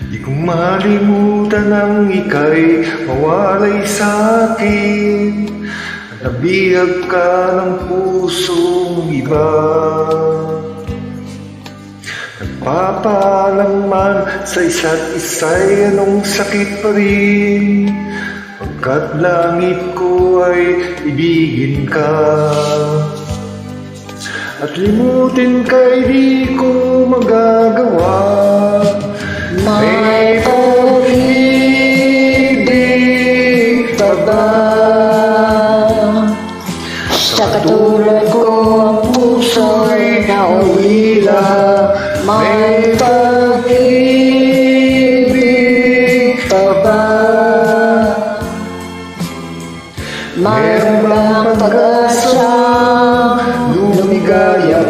Di ko malimutan ang ika'y mawalay sa'kin at nabihag ka ng pusong iba. Nagpapaalam man sa isa't isa'y anong sakit pa rin, pagkat langit ko ay ibigin ka. At limutin ka'y di ko magagawa. May pag-ibig pa ba? Sa katulad ko ang puso'y naulila. May pag-ibig pa ba? Mayroon bang pag-asa lumigaya't